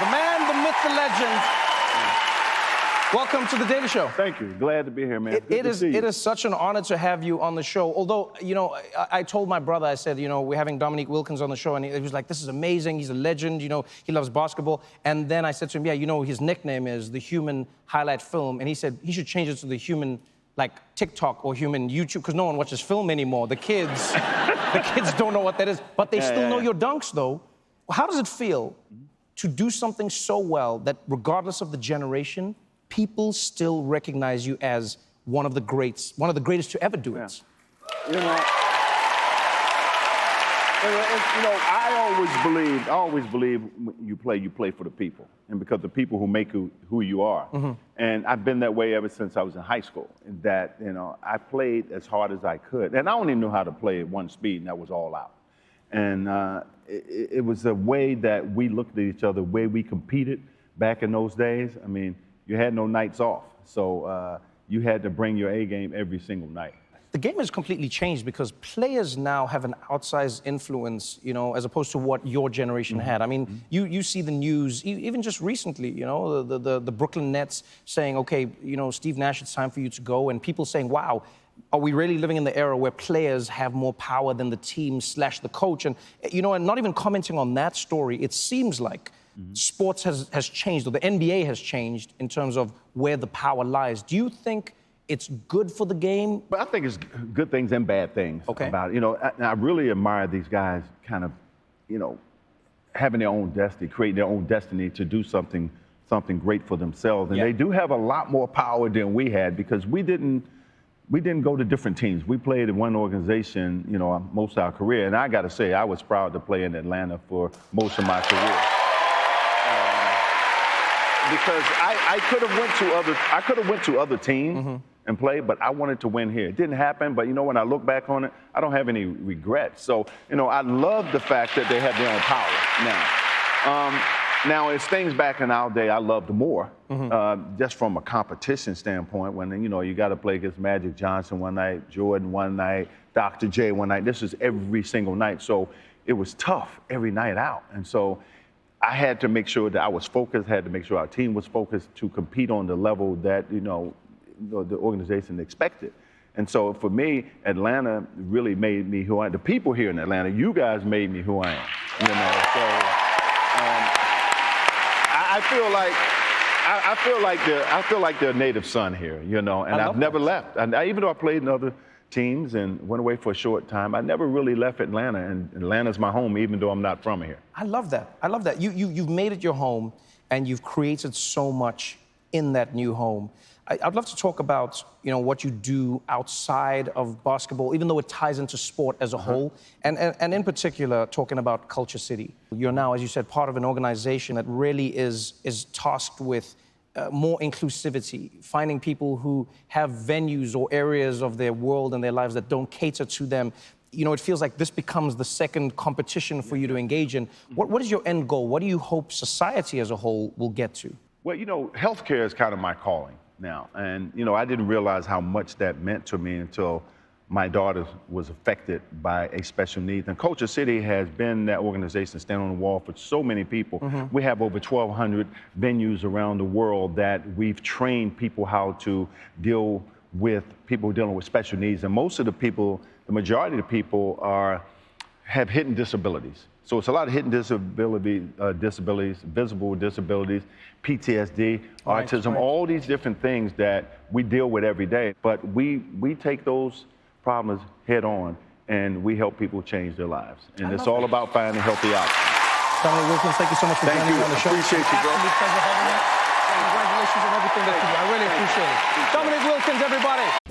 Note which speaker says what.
Speaker 1: The man, the myth, the legend. Welcome to The Daily Show.
Speaker 2: Thank you. Glad to be here, man.
Speaker 1: It is such an honor to have you on the show. Although, you know, I told my brother, I said, you know, we're having Dominique Wilkins on the show, and he was like, this is amazing. He's a legend. You know, he loves basketball. And then I said to him, yeah, you know, his nickname is the Human Highlight Film. And he said he should change it to the Human, like, TikTok or Human YouTube, because no one watches film anymore. The kids don't know what that is. But they still know your dunks, though. How does it feel to do something so well that regardless of the generation, people still recognize you as one of the greats, one of the greatest to ever do it?
Speaker 2: You know, I always believe when you play for the people. And because the people who make who you are. Mm-hmm. And I've been that way ever since I was in high school. And that, you know, I played as hard as I could. And I only knew how to play at one speed, and that was all out. And it was a way that we looked at each other, the way we competed back in those days. I mean, you had no nights off. So you had to bring your A game every single night.
Speaker 1: The game has completely changed because players now have an outsized influence, you know, as opposed to what your generation had. I mean, you see the news, even just recently, you know, the Brooklyn Nets saying, okay, you know, Steve Nash, it's time for you to go. And people saying, wow, are we really living in the era where players have more power than the team / the coach? And, you know, and not even commenting on that story, it seems like sports has changed, or the NBA has changed in terms of where the power lies. Do you think it's good for the game?
Speaker 2: But I think it's good things and bad things about it. You know, I really admire these guys kind of, you know, having their own destiny, creating their own destiny to do something great for themselves. And they do have a lot more power than we had because we didn't go to different teams. We played in one organization, you know, most of our career. And I got to say, I was proud to play in Atlanta for most of my career. Because I could have went to other teams and played, but I wanted to win here. It didn't happen, but you know, when I look back on it, I don't have any regrets. So, you know, I love the fact that they have their own power now. Now, as things back in our day, I loved more, just from a competition standpoint, when, you know, you got to play against Magic Johnson one night, Jordan one night, Dr. J one night. This is every single night. So it was tough every night out. And so I had to make sure that I was focused, had to make sure our team was focused to compete on the level that, you know, the organization expected. And so for me, Atlanta really made me who I am. The people here in Atlanta, you guys made me who I am, you know. So I feel like they're native son here, you know, and I've never left. And even though I played in other teams and went away for a short time, I never really left Atlanta, and Atlanta's my home, even though I'm not from here.
Speaker 1: I love that. I love that. You've made it your home, and you've created so much in that new home. I'd love to talk about, you know, what you do outside of basketball, even though it ties into sport as a whole, and in particular, talking about KultureCity. You're now, as you said, part of an organization that really is tasked with more inclusivity, finding people who have venues or areas of their world and their lives that don't cater to them. You know, it feels like this becomes the second competition for you to engage in. What is your end goal? What do you hope society as a whole will get to?
Speaker 2: Well, you know, healthcare is kind of my calling now. And, you know, I didn't realize how much that meant to me until my daughter was affected by a special needs. And KultureCity has been that organization standing on the wall for so many people. We have over 1,200 venues around the world that we've trained people how to deal with people dealing with special needs. And most of the people, the majority of the people have hidden disabilities. So it's a lot of hidden disabilities, visible disabilities, PTSD, autism, all these different things that we deal with every day. But we take those problems head on, and we help people change their lives. And it's all about finding healthy outcomes.
Speaker 1: Dominique Wilkins, thank you so much for joining me on the show.
Speaker 2: Appreciate you, bro.
Speaker 1: Absolute pleasure having you. Congratulations on everything that you do. I really appreciate it. Dominique Wilkins, everybody.